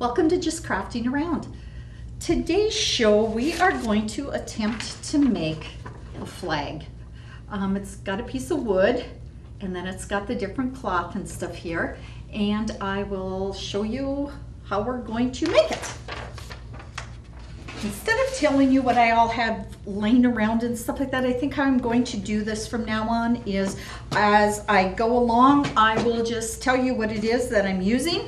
Welcome to Just Crafting Around. Today's show we are going to attempt to make a flag. It's got a piece of wood and then it's got the different cloth and stuff here, and I will show you how we're going to make it. Instead of telling you what I all have laying around and stuff like that, I think how I'm going to do this from now on is as I go along, I will just tell you what it is that I'm using.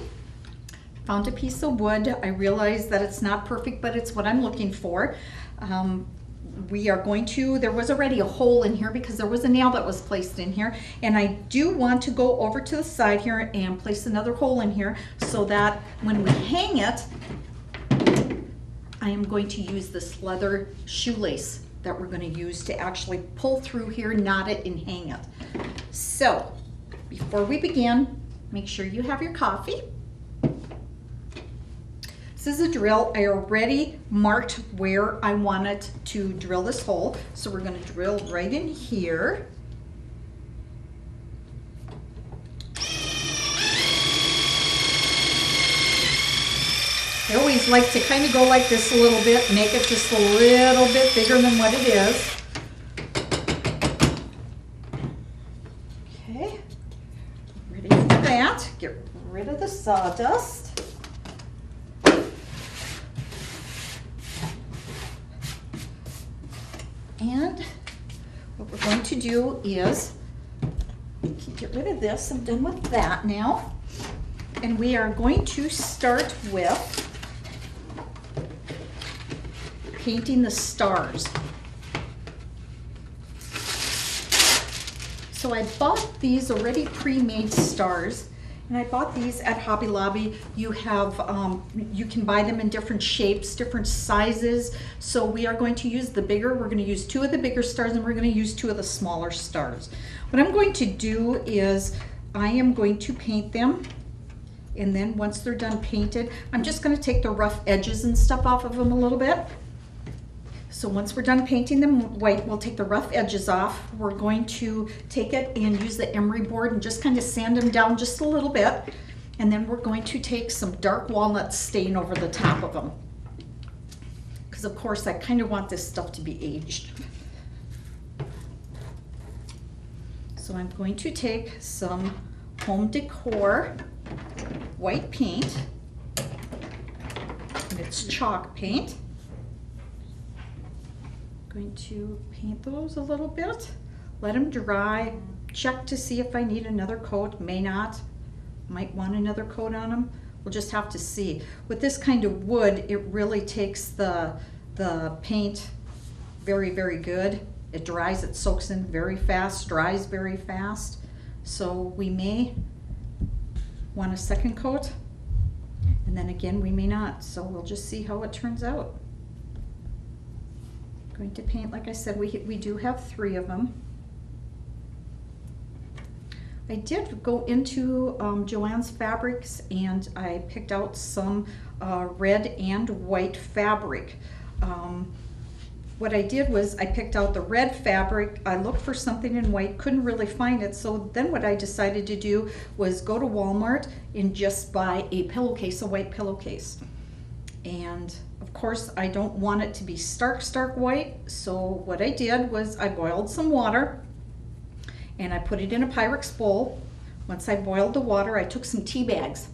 Found a piece of wood. I realize that it's not perfect, but it's what I'm looking for. There was already a hole in here because there was a nail that was placed in here, and I do want to go over to the side here and place another hole in here so that when we hang it, I am going to use this leather shoelace that we're going to use to actually pull through here, knot it, and hang it. So before we begin, make sure you have your coffee. This is a drill. I already marked where I wanted to drill this hole. So we're going to drill right in here. I always like to kind of go like this a little bit, make it just a little bit bigger than what it is. Okay, ready for that. Get rid of the sawdust. And what we're going to do is, get rid of this, I'm done with that now. And we are going to start with painting the stars. So I bought these already pre-made stars, and I bought these at Hobby Lobby. You can buy them in different shapes, different sizes. So we are going to use we're going to use 2 of the bigger stars, and we're going to use 2 of the smaller stars. What I'm going to do is I am going to paint them, and then once they're done painted, I'm just going to take the rough edges and stuff off of them a little bit. So once we're done painting them white, we'll take the rough edges off. We're going to take it and use the emery board and just kind of sand them down just a little bit. And then we're going to take some dark walnut stain over the top of them. Because of course I kind of want this stuff to be aged. So I'm going to take some Home Decor white paint, and it's chalk paint. Going to paint those a little bit, let them dry, check to see if I need another coat. May not, might want another coat on them. We'll just have to see. With this kind of wood, it really takes the paint very, very good. It dries, it soaks in very fast, dries very fast. So we may want a second coat, and then again we may not. So we'll just see how it turns out. Going to paint, like I said, we do have 3 of them. I did go into Joann's Fabrics, and I picked out some red and white fabric. What I did was I picked out the red fabric. I looked for something in white, couldn't really find it. So then what I decided to do was go to Walmart and just buy a pillowcase, a white pillowcase. And of course, I don't want it to be stark white, so what I did was I boiled some water and I put it in a Pyrex bowl. Once I boiled the water, I took some tea bags,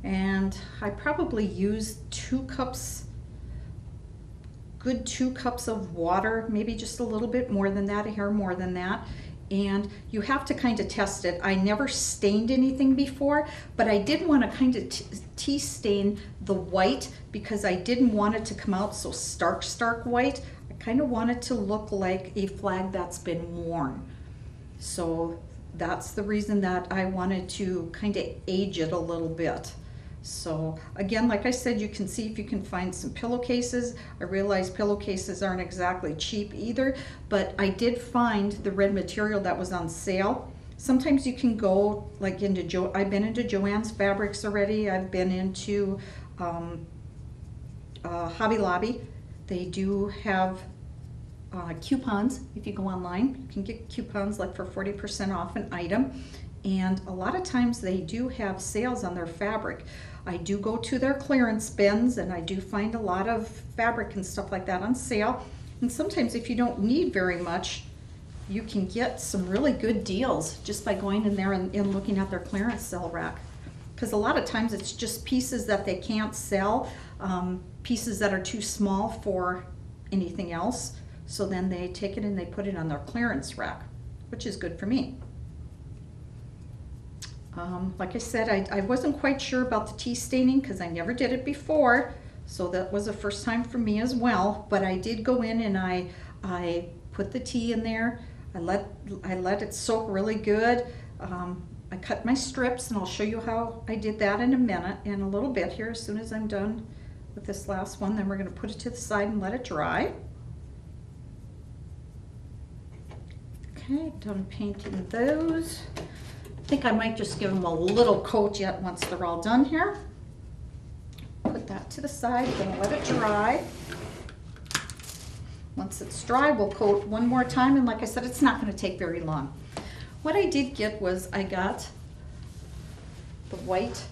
and I probably used 2 cups, good 2 cups of water, maybe just a little bit more than that, a hair more than that. And you have to kind of test it. I never stained anything before, but I did want to kind of tea stain the white because I didn't want it to come out so stark white. I kind of want it to look like a flag that's been worn. So that's the reason that I wanted to kind of age it a little bit. So again, like I said, you can see if you can find some pillowcases. I realize pillowcases aren't exactly cheap either, but I did find the red material that was on sale. Sometimes you can go like into I've been into Joann's Fabrics already. I've been into Hobby Lobby. They do have coupons. If you go online, you can get coupons like for 40% off an item. And a lot of times they do have sales on their fabric. I do go to their clearance bins, and I do find a lot of fabric and stuff like that on sale. And sometimes if you don't need very much, you can get some really good deals just by going in there and looking at their clearance sale rack. Because a lot of times it's just pieces that they can't sell, pieces that are too small for anything else. So then they take it and they put it on their clearance rack, which is good for me. Like I said, I wasn't quite sure about the tea staining because I never did it before. So that was a first time for me as well. But I did go in and I put the tea in there. I let it soak really good. I cut my strips, and I'll show you how I did that in a little bit here as soon as I'm done with this last one. Then we're going to put it to the side and let it dry. Okay, done painting those. I think I might just give them a little coat yet once they're all done here. Put that to the side, gonna let it dry. Once it's dry, we'll coat one more time, and like I said, it's not gonna take very long. What I did get was I got the white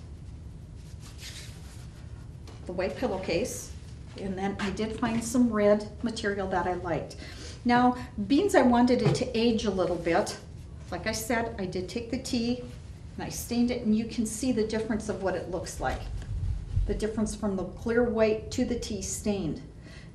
pillowcase, and then I did find some red material that I liked. Now, beans, I wanted it to age a little bit. Like I said, I did take the tea and I stained it, and you can see the difference of what it looks like. The difference from the clear white to the tea stained.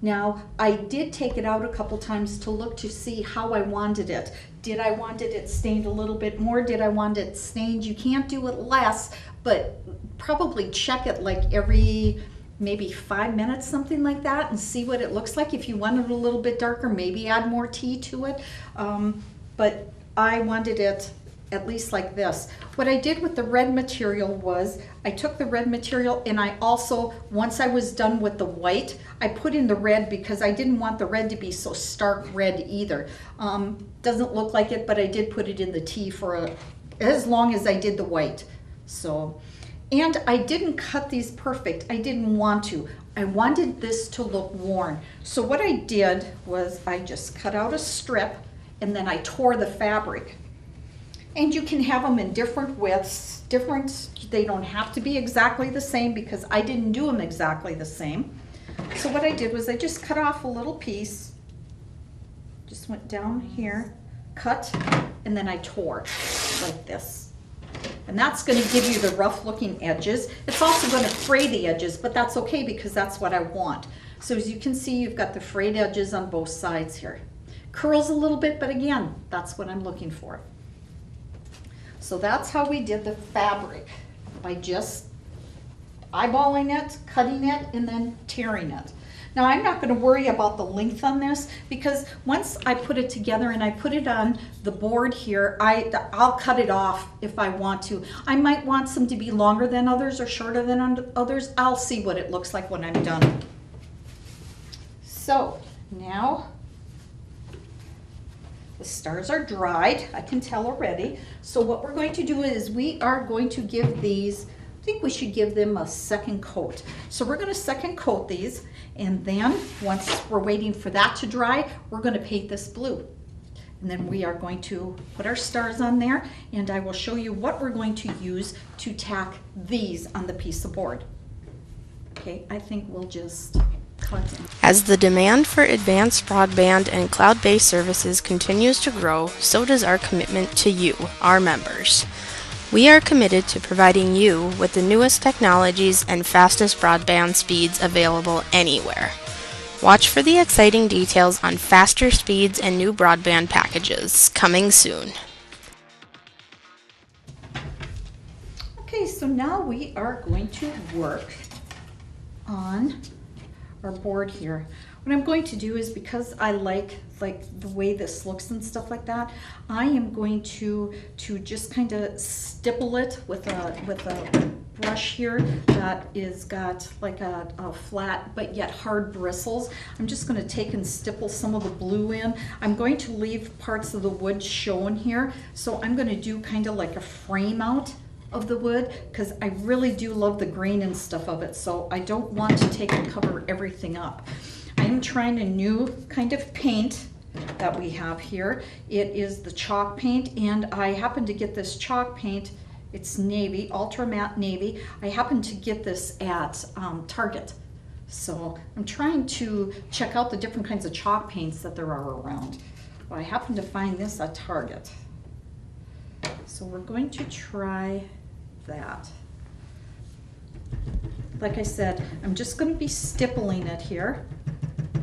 Now, I did take it out a couple times to look to see how I wanted it. Did I want it stained a little bit more? Did I want it stained? You can't do it less, but probably check it like every maybe 5 minutes, something like that, and see what it looks like. If you want it a little bit darker, maybe add more tea to it. But I wanted it at least like this. What I did with the red material was I took the red material, and I also, once I was done with the white, I put in the red because I didn't want the red to be so stark red either. Doesn't look like it, but I did put it in the tea for as long as I did the white. So, and I didn't cut these perfect. I didn't want to. I wanted this to look worn. So what I did was I just cut out a strip, and then I tore the fabric. And you can have them in different widths, they don't have to be exactly the same because I didn't do them exactly the same. So what I did was I just cut off a little piece, just went down here, cut, and then I tore like this. And that's going to give you the rough looking edges. It's also going to fray the edges, but that's okay because that's what I want. So as you can see, you've got the frayed edges on both sides here. Curls a little bit, but again, that's what I'm looking for. So that's how we did the fabric, by just eyeballing it, cutting it, and then tearing it. Now I'm not going to worry about the length on this because once I put it together and I put it on the board here, I'll cut it off if I want to. I might want some to be longer than others or shorter than others. I'll see what it looks like when I'm done. So now the stars are dried, I can tell already. So what we're going to do is we are going to give these, I think we should give them a second coat. So we're going to second coat these, and then once we're waiting for that to dry, we're going to paint this blue. And then we are going to put our stars on there, and I will show you what we're going to use to tack these on the piece of board. Okay, I think we'll just cut in. As the demand for advanced broadband and cloud-based services continues to grow, so does our commitment to you, our members. We are committed to providing you with the newest technologies and fastest broadband speeds available anywhere. Watch for the exciting details on faster speeds and new broadband packages coming soon. Okay, so now we are going to work on our board here. What I'm going to do is, because I like the way this looks and stuff like that, I am going to just kind of stipple it with a brush here that is got like a flat but yet hard bristles. I'm just going to take and stipple some of the blue in. I'm going to leave parts of the wood shown here, so I'm going to do kind of like a frame out of the wood because I really do love the green and stuff of it, so I don't want to take and cover everything up. I'm trying a new kind of paint that we have here. It is the chalk paint, and I happened to get this chalk paint It's navy, ultra matte navy. I happened to get this at Target. So I'm trying to check out the different kinds of chalk paints that there are around. Well, I happened to find this at Target. So we're going to try that. Like I said, I'm just going to be stippling it here.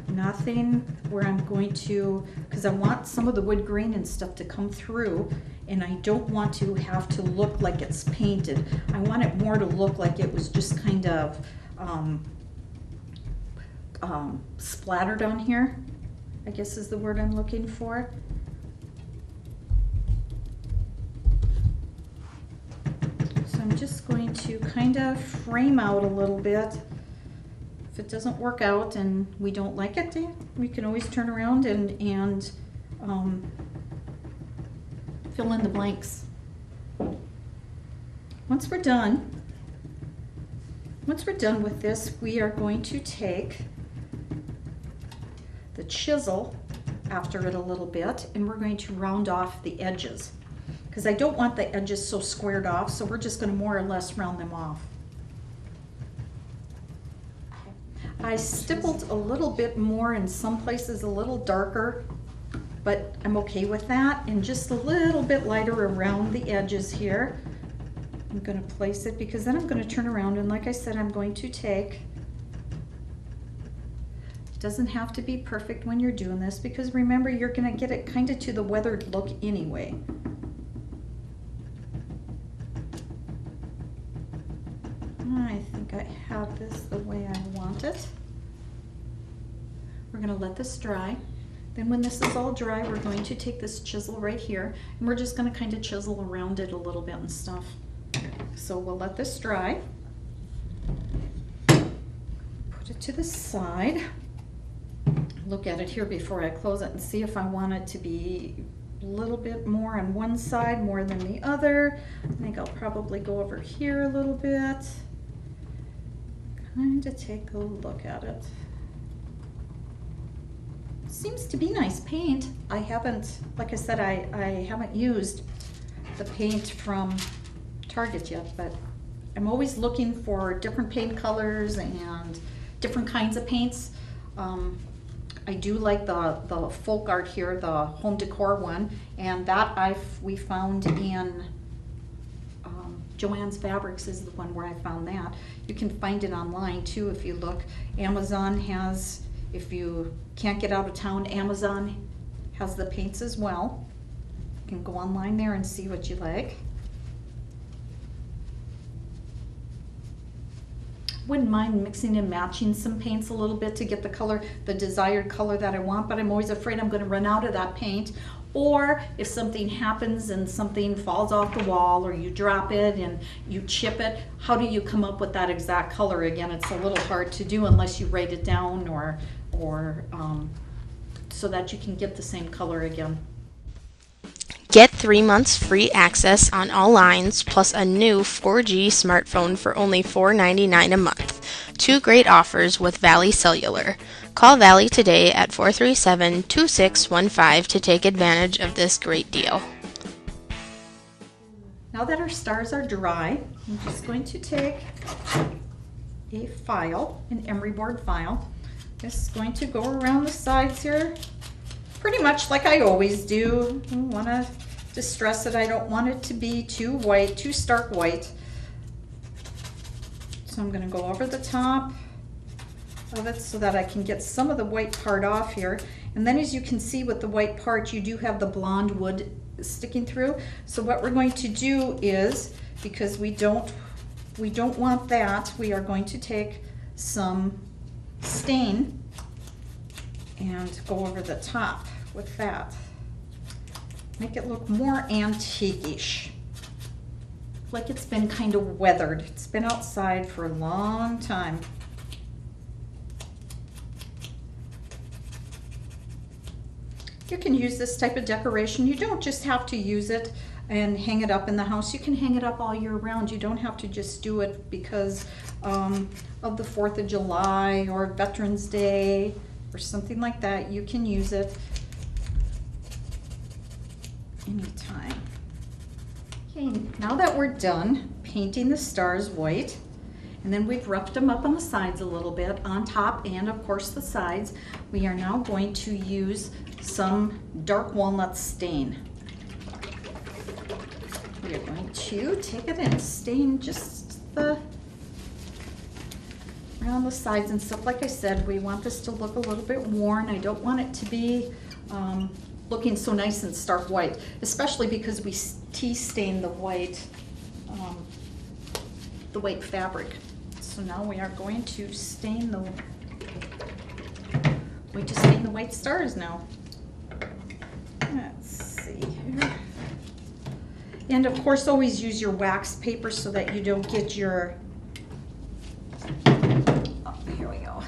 Nothing where I'm going to, because I want some of the wood grain and stuff to come through, and I don't want to have to look like it's painted. I want it more to look like it was just kind of splattered on here, I guess is the word I'm looking for. So I'm just going to kind of frame out a little bit. If it doesn't work out and we don't like it, we can always turn around and fill in the blanks. Once we're done with this, we are going to take the chisel after it a little bit, and we're going to round off the edges, because I don't want the edges so squared off, so we're just going to more or less round them off. I stippled a little bit more in some places, a little darker, but I'm okay with that, and just a little bit lighter around the edges here. I'm going to place it, because then I'm going to turn around, and like I said, I'm going to take, it doesn't have to be perfect when you're doing this, because remember, you're going to get it kind of to the weathered look anyway. I think I have this the way I want it. We're going to let this dry. Then when this is all dry, we're going to take this chisel right here, and we're just going to kind of chisel around it a little bit and stuff. So we'll let this dry. Put it to the side. Look at it here before I close it and see if I want it to be a little bit more on one side more than the other. I think I'll probably go over here a little bit. Kind of take a look at it. Seems to be nice paint. I haven't, like I said, I haven't used the paint from Target yet, but I'm always looking for different paint colors and different kinds of paints. I do like the folk art here, the home decor one, and that we found in Joann's Fabrics is the one where I found that. You can find it online too if you look. Amazon has, if you can't get out of town, Amazon has the paints as well. You can go online there and see what you like. Wouldn't mind mixing and matching some paints a little bit to get the color, the desired color that I want, but I'm always afraid I'm going to run out of that paint. Or if something happens and something falls off the wall, or you drop it and you chip it, how do you come up with that exact color again? It's a little hard to do unless you write it down or so that you can get the same color again. Get 3 months free access on all lines, plus a new 4G smartphone for only $4.99 a month. 2 great offers with Valley Cellular. Call Valley today at 437-2615 to take advantage of this great deal. Now that our stars are dry, I'm just going to take a file, an emery board file. Just going to go around the sides here, pretty much like I always do. I want to distress it. I don't want it to be too white, too stark white. So I'm going to go over the top of it so that I can get some of the white part off here. And then as you can see with the white part, you do have the blonde wood sticking through. So what we're going to do is, because we don't want that, we are going to take some stain and go over the top with that. Make it look more antique-ish, like it's been kind of weathered. It's been outside for a long time. You can use this type of decoration. You don't just have to use it and hang it up in the house. You can hang it up all year round. You don't have to just do it because of the 4th of July or Veterans Day or something like that. You can use it anytime. Okay, now that we're done painting the stars white, and then we've roughed them up on the sides a little bit, on top and of course the sides, we are now going to use some dark walnut stain. We are going to take it and stain just around the sides and stuff. Like I said, we want this to look a little bit worn. I don't want it to be looking so nice and stark white, especially because we tea stained the white fabric. So now we are going to stain the white stars now. Let's see here. And of course, always use your wax paper so that you don't get your, oh, here we go.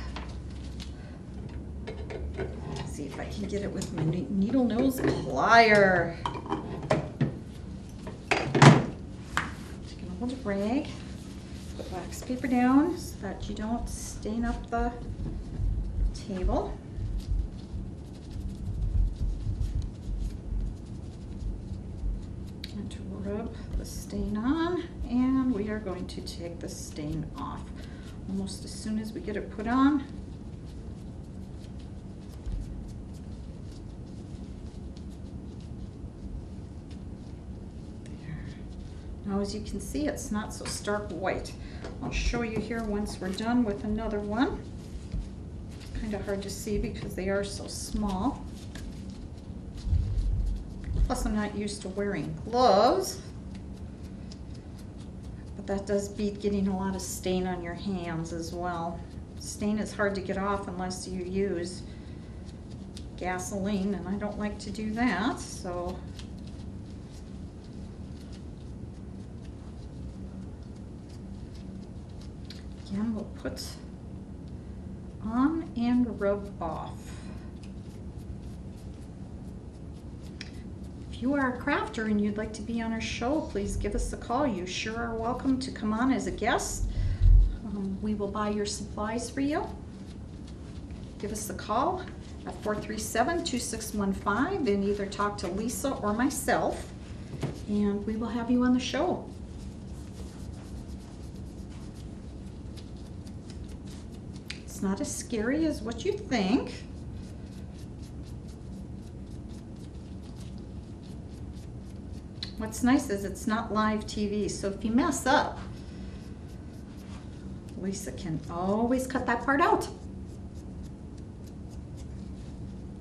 Let's see if I can get it with my needle nose plier. Take an old rag, put wax paper down so that you don't stain up the table. And to rub the stain on, and we are going to take the stain off almost as soon as we get it put on. There. Now as you can see, it's not so stark white. I'll show you here once we're done with another one. It's kind of hard to see because they are so small. Plus I'm not used to wearing gloves, but that does beat getting a lot of stain on your hands as well. Stain is hard to get off unless you use gasoline, and I don't like to do that, so. Again, we'll put on and rub off. If you are a crafter and you'd like to be on our show, please give us a call. You sure are welcome to come on as a guest. We will buy your supplies for you. Give us a call at 437-2615 and either talk to Lisa or myself, and we will have you on the show. It's not as scary as what you think. What's nice is it's not live TV, so if you mess up, Lisa can always cut that part out.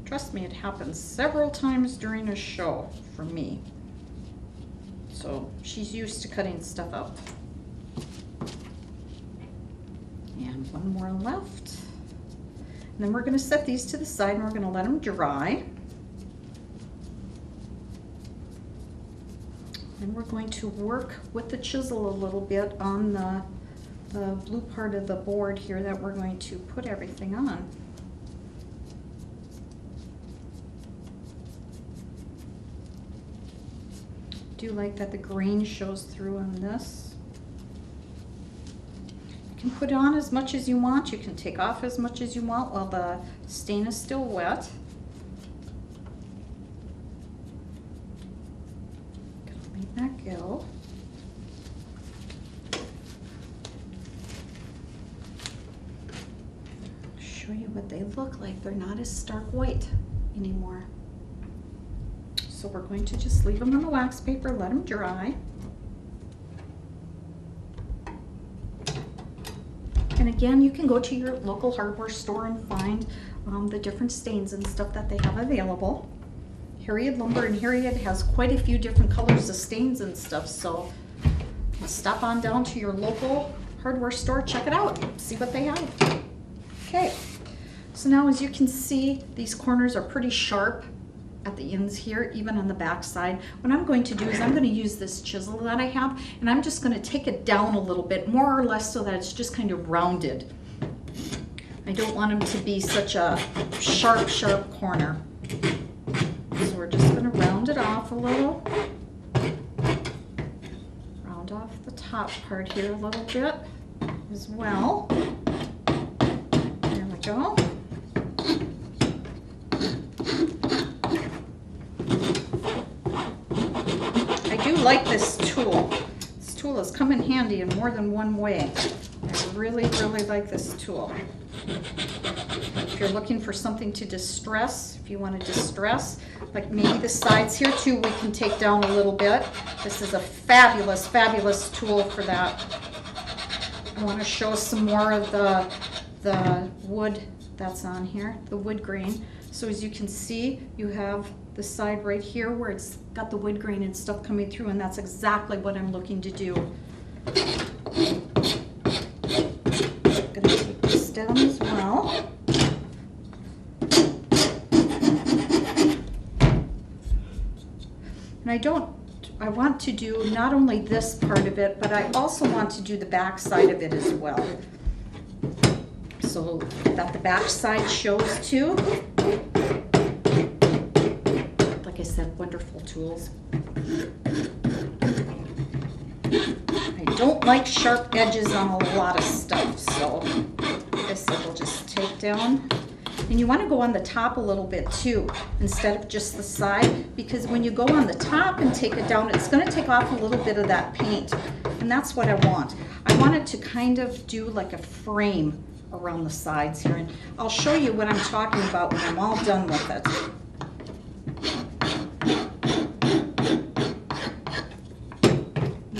Trust me, it happens several times during a show for me. So she's used to cutting stuff out. And one more left. And then we're going to set these to the side and we're going to let them dry. And we're going to work with the chisel a little bit on the blue part of the board here that we're going to put everything on. Do like that the grain shows through on this. You can put on as much as you want. You can take off as much as you want while the stain is still wet. Let that go. Show you what they look like. They're not as stark white anymore. So we're going to just leave them on the wax paper, let them dry. And again, you can go to your local hardware store and find the different stains and stuff that they have available. Harriet Lumber and Harriet has quite a few different colors of stains and stuff, so stop on down to your local hardware store, check it out, see what they have. Okay, so now as you can see, these corners are pretty sharp at the ends here, even on the back side. What I'm going to do is I'm going to use this chisel that I have, and I'm just going to take it down a little bit, more or less, so that it's just kind of rounded. I don't want them to be such a sharp, sharp corner. So we're just going to round it off a little. Round off the top part here a little bit as well. There we go. I do like this tool. This tool has come in handy in more than one way. I really, really like this tool. If you're looking for something to distress, if you want to distress, like maybe the sides here too, we can take down a little bit. This is a fabulous, fabulous tool for that. I want to show some more of the wood that's on here, the wood grain. So as you can see, you have the side right here where it's got the wood grain and stuff coming through, and that's exactly what I'm looking to do. I'm going to take this down as well. And I want to do not only this part of it, but I also want to do the back side of it as well. So that the back side shows too. Like I said, wonderful tools. I don't like sharp edges on a lot of stuff, so like I said, we'll just take down. And you want to go on the top a little bit too, instead of just the side, because when you go on the top and take it down, it's going to take off a little bit of that paint. And that's what I want. I want it to kind of do like a frame around the sides here. And I'll show you what I'm talking about when I'm all done with it.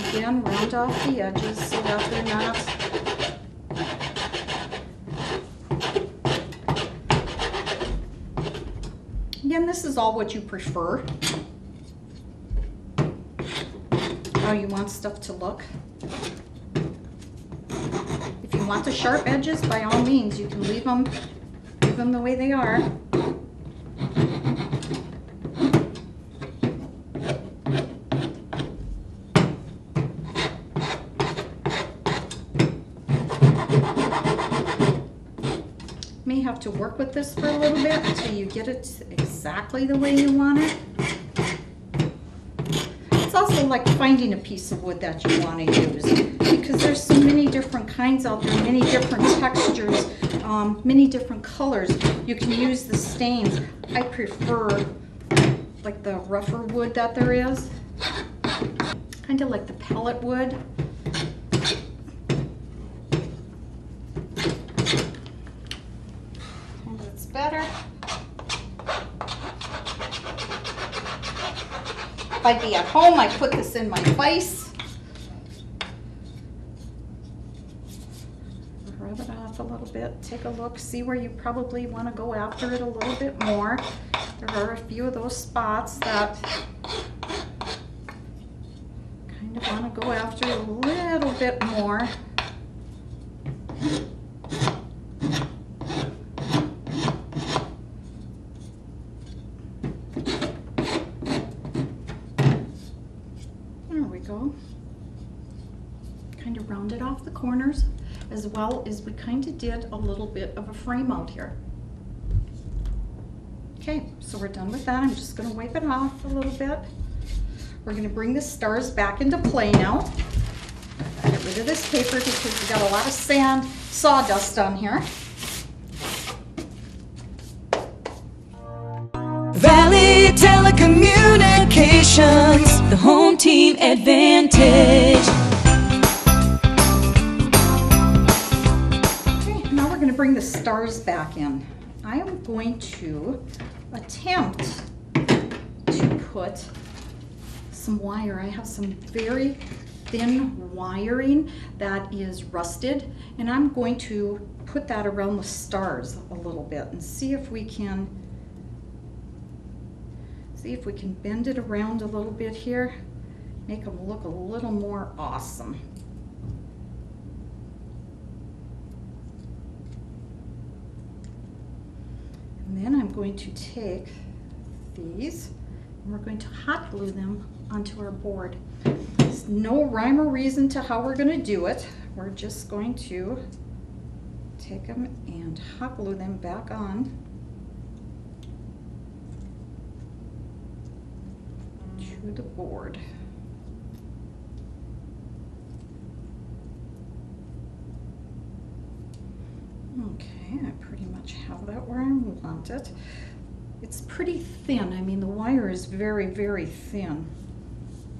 Again, round off the edges so that they're not Again, this is all what you prefer, how you want stuff to look. If you want the sharp edges, by all means, you can leave them the way they are. May have to work with this for a little bit until you get it exactly the way you want it. It's also like finding a piece of wood that you want to use, because there's so many different kinds out there, many different textures, many different colors. You can use the stains. I prefer like the rougher wood that there is, kind of like the pellet wood. Better. If I'd be at home, I'd put this in my vise. Rub it off a little bit. Take a look. See where you probably want to go after it a little bit more. There are a few of those spots that kind of want to go after a little bit more. Go. Kind of rounded off the corners, as well as we kind of did a little bit of a frame out here. Okay, so we're done with that. I'm just going to wipe it off a little bit. We're going to bring the stars back into play now. Get rid of this paper because we got a lot of sawdust on here. Valley Telecommunications, the home team advantage. Okay, now we're going to bring the stars back in. I am going to attempt to put some wire. I have some very thin wiring that is rusted, and I'm going to put that around the stars a little bit and see if we can bend it around a little bit here, make them look a little more awesome. And then I'm going to take these and we're going to hot glue them onto our board. There's no rhyme or reason to how we're going to do it. We're just going to take them and hot glue them back on to the board. Okay, I pretty much have that where I want it. It's pretty thin. I mean, the wire is very, very thin.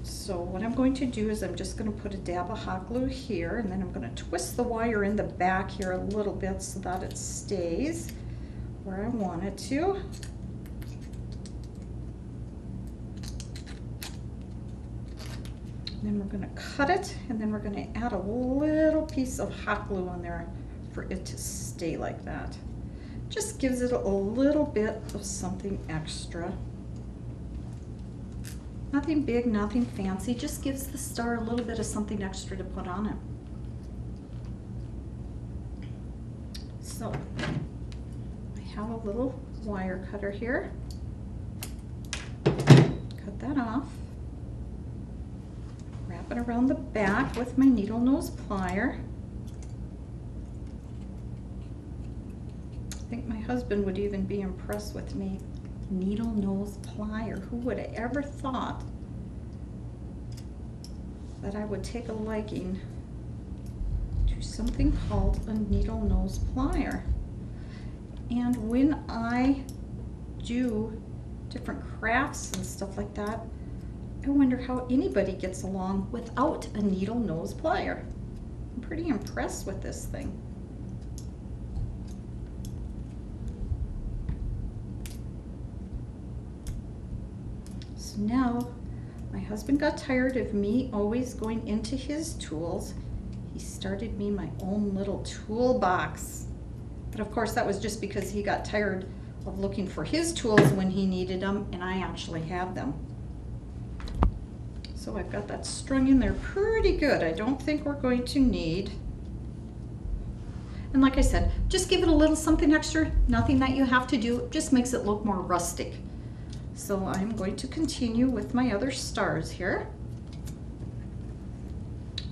So what I'm going to do is I'm just going to put a dab of hot glue here, and then I'm going to twist the wire in the back here a little bit so that it stays where I want it to. Then we're going to cut it, and then we're going to add a little piece of hot glue on there for it to stay like that. Just gives it a little bit of something extra. Nothing big, nothing fancy, just gives the star a little bit of something extra to put on it. So I have a little wire cutter here. Cut that off. Wrap it around the back with my needle nose plier. I think my husband would even be impressed with me. Needle nose plier. Who would have ever thought that I would take a liking to something called a needle nose plier? And when I do different crafts and stuff like that, I wonder how anybody gets along without a needle nose plier. I'm pretty impressed with this thing. Now, my husband got tired of me always going into his tools. He started me my own little toolbox. But of course, that was just because he got tired of looking for his tools when he needed them, and I actually have them. So I've got that strung in there pretty good. I don't think we're going to need. And like I said, just give it a little something extra, nothing that you have to do. It just makes it look more rustic. So I'm going to continue with my other stars here.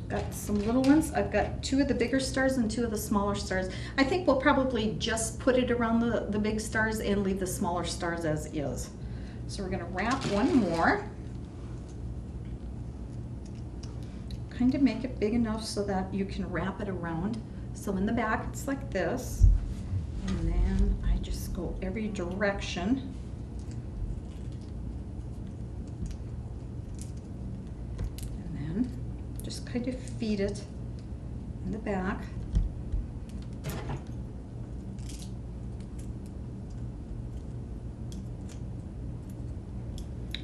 Got some little ones. I've got 2 of the bigger stars and 2 of the smaller stars. I think we'll probably just put it around the big stars and leave the smaller stars as is. So we're going to wrap one more. Kind of make it big enough so that you can wrap it around. So in the back it's like this. And then I just go every direction. Just kind of feed it in the back.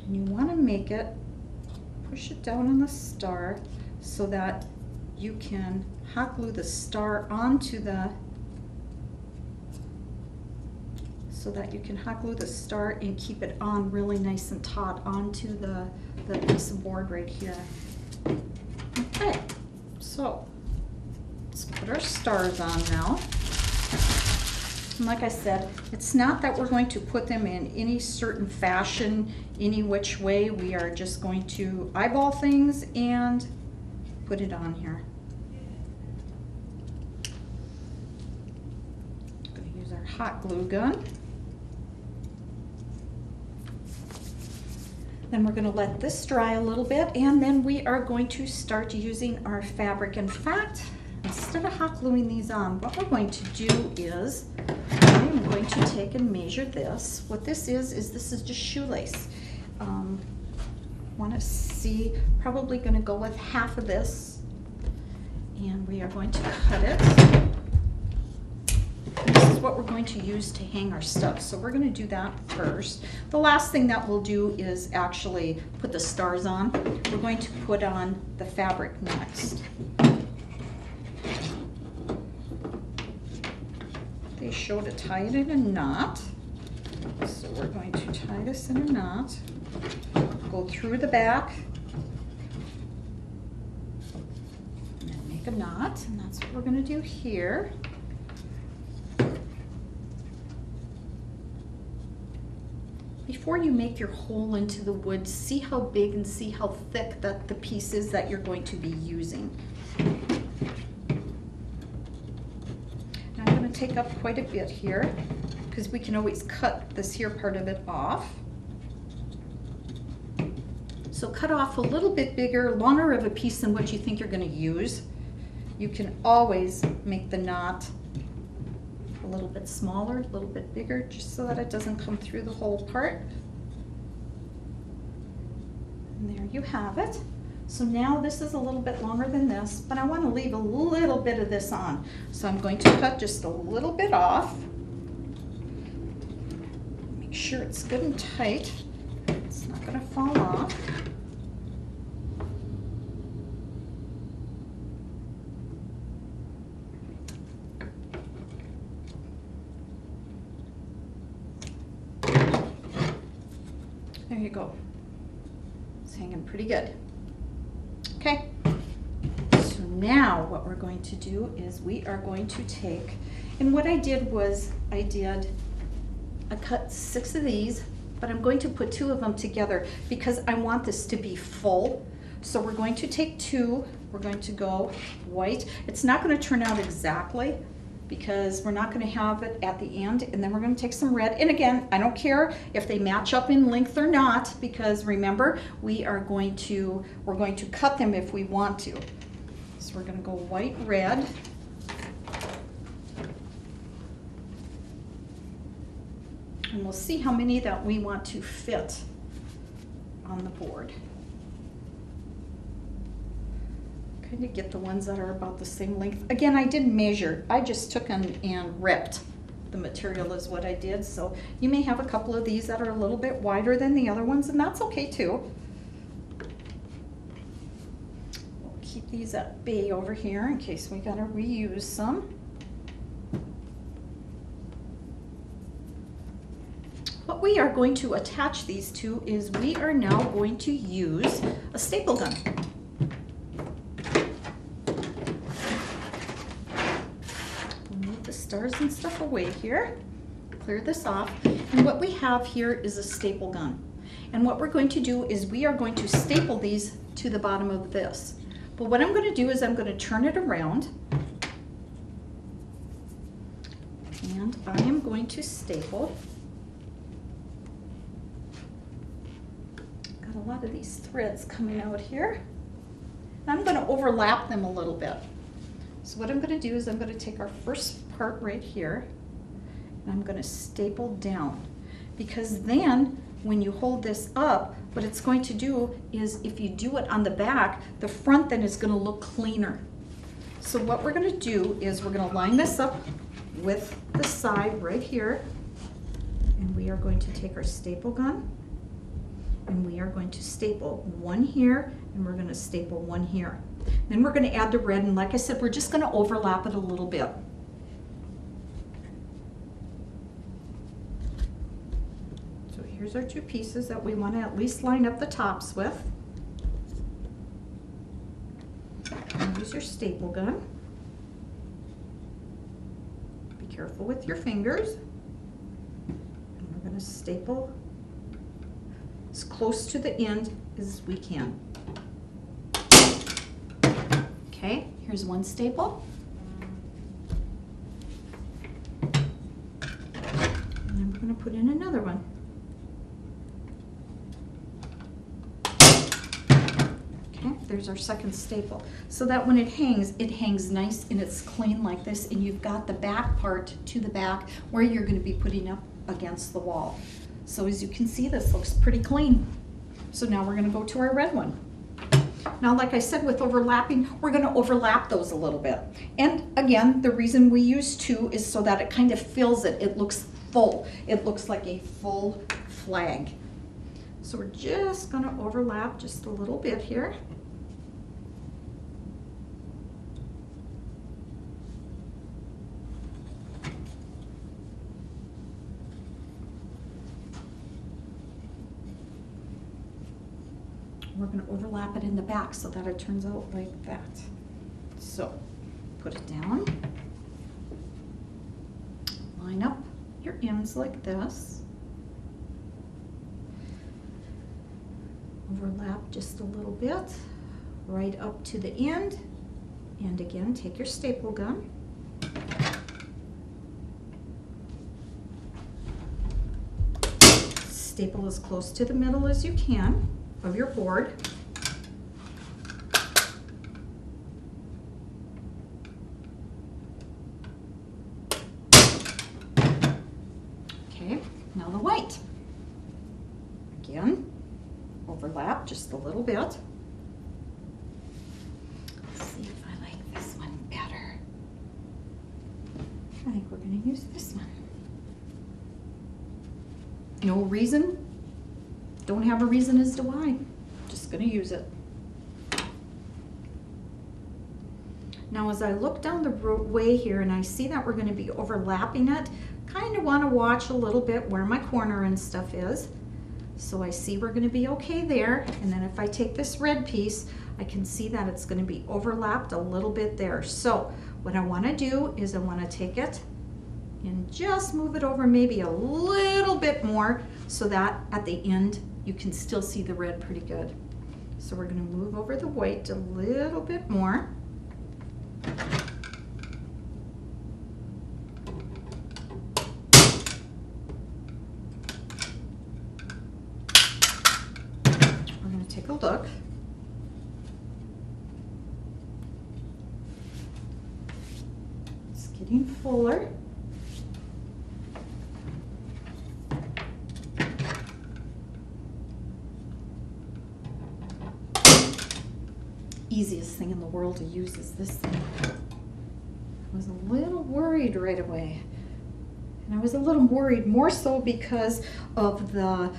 And you want to make it, push it down on the star so that you can hot glue the star onto the, star and keep it on really nice and taut onto the piece of board right here. Okay, so let's put our stars on now. And like I said, it's not that we're going to put them in any certain fashion, any which way. We are just going to eyeball things and put it on here. I'm going to use our hot glue gun. Then we're going to let this dry a little bit, and then we are going to start using our fabric. In fact, instead of hot gluing these on, what we're going to do is I'm going to take and measure this. What this is this is just shoelace. Want to see, probably going to go with half of this, and we are going to cut it. This is what we're going to use to hang our stuff. So we're going to do that first. The last thing that we'll do is actually put the stars on. We're going to put on the fabric next. They show to tie it in a knot. So we're going to tie this in a knot. Go through the back. And then make a knot. And that's what we're going to do here. Before you make your hole into the wood, see how big and see how thick that the piece is that you're going to be using. Now I'm going to take up quite a bit here because we can always cut this here part of it off. So cut off a little bit bigger, longer of a piece than what you think you're going to use. You can always make the knot a little bit smaller, a little bit bigger, just so that it doesn't come through the whole part. And there you have it. So now this is a little bit longer than this, but I want to leave a little bit of this on. So I'm going to cut just a little bit off. Make sure it's good and tight. It's not going to fall off. There you go. It's hanging pretty good. Okay, so now what we're going to do is we are going to take, and what I did was I cut 6 of these, but I'm going to put 2 of them together because I want this to be full. So we're going to take 2, we're going to go white. It's not going to turn out exactly because we're not going to have it at the end, and then we're going to take some red. And again, I don't care if they match up in length or not, because remember, we're going to cut them if we want to. So we're going to go white, red. And we'll see how many that we want to fit on the board. Kind of get the ones that are about the same length. Again, I didn't measure. I just took and ripped the material is what I did. So you may have a couple of these that are a little bit wider than the other ones, and that's okay too. We'll keep these at bay over here in case we gotta reuse some. What we are going to attach these to is we are now going to use a staple gun. Stars and stuff away here, clear this off, and what we have here is a staple gun, and what we're going to do is we are going to staple these to the bottom of this. But what I'm going to do is I'm going to turn it around, and I am going to staple. Got a lot of these threads coming out here. I'm going to overlap them a little bit. So what I'm going to do is I'm going to take our first part right here, and I'm going to staple down, because then when you hold this up, what it's going to do is if you do it on the back, the front then is going to look cleaner. So what we're going to do is we're going to line this up with the side right here, and we are going to take our staple gun, and we are going to staple one here, and we're going to staple one here. Then we're going to add the red, and like I said, we're just going to overlap it a little bit. So here's our 2 pieces that we want to at least line up the tops with. And use your staple gun. Be careful with your fingers. And we're going to staple as close to the end as we can. Okay, here's one staple. And then we're going to put in another one. Okay, there's our second staple. So that when it hangs nice and it's clean like this, and you've got the back part to the back where you're going to be putting up against the wall. So as you can see, this looks pretty clean. So now we're going to go to our red one. Now, like I said, with overlapping, we're going to overlap those a little bit. And again, the reason we use 2 is so that it kind of fills it. It looks full. It looks like a full flag. So we're just going to overlap just a little bit here. We're going to overlap it in the back so that it turns out like that. So put it down, line up your ends like this, overlap just a little bit right up to the end, and again take your staple gun, staple as close to the middle as you can of your board. Okay, now the white. Again, overlap just a little bit. Let's see if I like this one better. I think we're going to use this one. No reason. Don't have a reason as to why. Just going to use it. Now as I look down the way here and I see that we're going to be overlapping it, kind of want to watch a little bit where my corner and stuff is. So I see we're going to be okay there, and then if I take this red piece, I can see that it's going to be overlapped a little bit there. So what I want to do is I want to take it and just move it over maybe a little bit more so that at the end you can still see the red pretty good. So we're going to move over the white a little bit more. We're going to take a look. It's getting fuller. Easiest thing in the world to use is this thing. I was a little worried right away. And I was a little worried more so because of the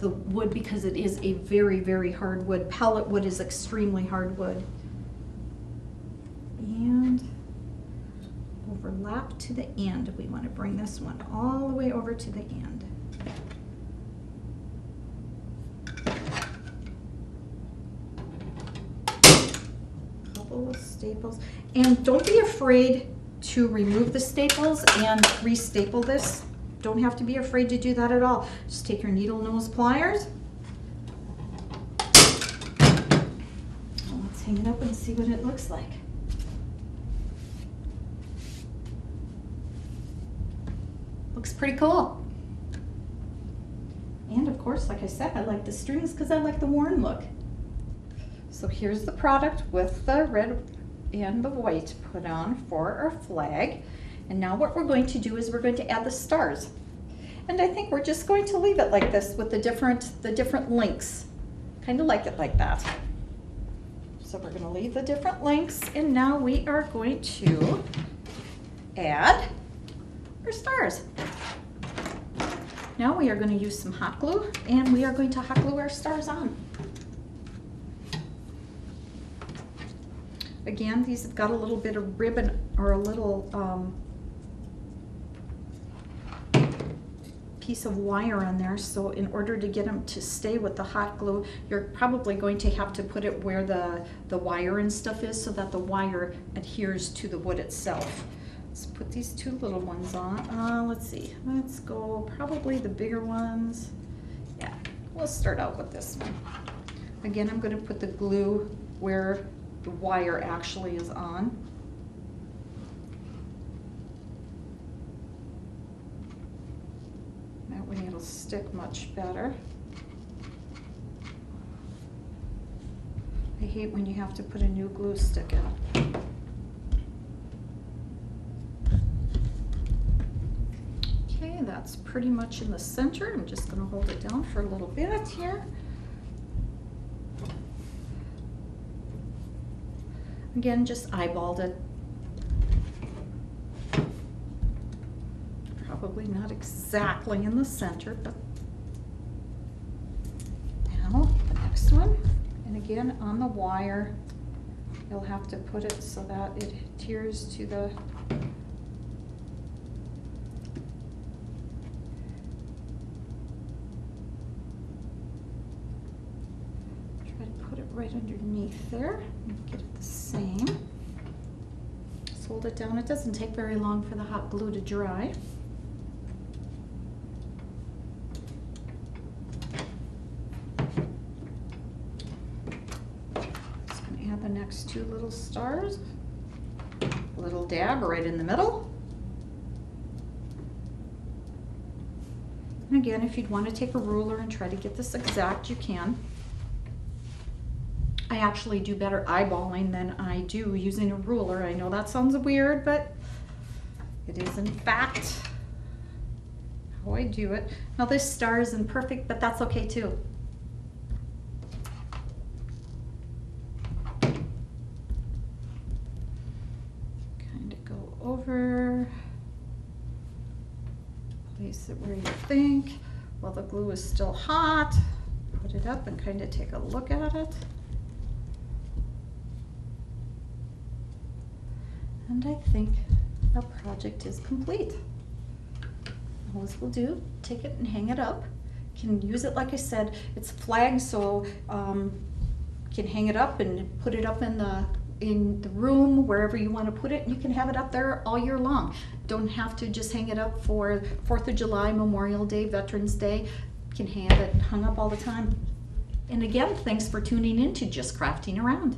wood, because it is a very, very hard wood. Pallet wood is extremely hard wood. And overlap to the end. We want to bring this one all the way over to the end. Staples, and don't be afraid to remove the staples and restaple this. Don't have to be afraid to do that at all. Just take your needle nose pliers. Let's hang it up and see what it looks like. Looks pretty cool. And of course, like I said, I like the strings because I like the worn look. So here's the product with the red and the white put on for our flag. And now what we're going to do is we're going to add the stars. And I think we're just going to leave it like this with the different links. Kind of like it like that. So we're going to leave the different links, and now we are going to add our stars. Now we are going to use some hot glue, and we are going to hot glue our stars on. Again, these have got a little bit of ribbon or a little piece of wire on there, so in order to get them to stay with the hot glue, you're probably going to have to put it where the wire and stuff is so that the wire adheres to the wood itself. Let's put these two little ones on. Let's see, let's go probably the bigger ones. Yeah, we'll start out with this one. Again, I'm going to put the glue where the wire actually is on. That way it'll stick much better. I hate when you have to put a new glue stick in. Okay, that's pretty much in the center. I'm just going to hold it down for a little bit here. Again, just eyeballed it. Probably not exactly in the center, but now the next one. And again, on the wire, you'll have to put it so that it adheres to the right underneath there and get it the same. Just hold it down. It doesn't take very long for the hot glue to dry. Just going to add the next two little stars. A little dab right in the middle. And again, if you'd want to take a ruler and try to get this exact, you can. I actually do better eyeballing than I do using a ruler. I know that sounds weird, but it is in fact how I do it. Now this star isn't perfect, but that's okay too. over. Place it where you think. While the glue is still hot, put it up and kind of take a look at it. And I think our project is complete. All this will do, take it and hang it up. Can use it, like I said, it's flagged, so can hang it up and put it up in the room, wherever you want to put it. You can have it up there all year long. Don't have to just hang it up for 4th of July, Memorial Day, Veterans Day. You can have it hung up all the time. And again, thanks for tuning in to Just Crafting Around.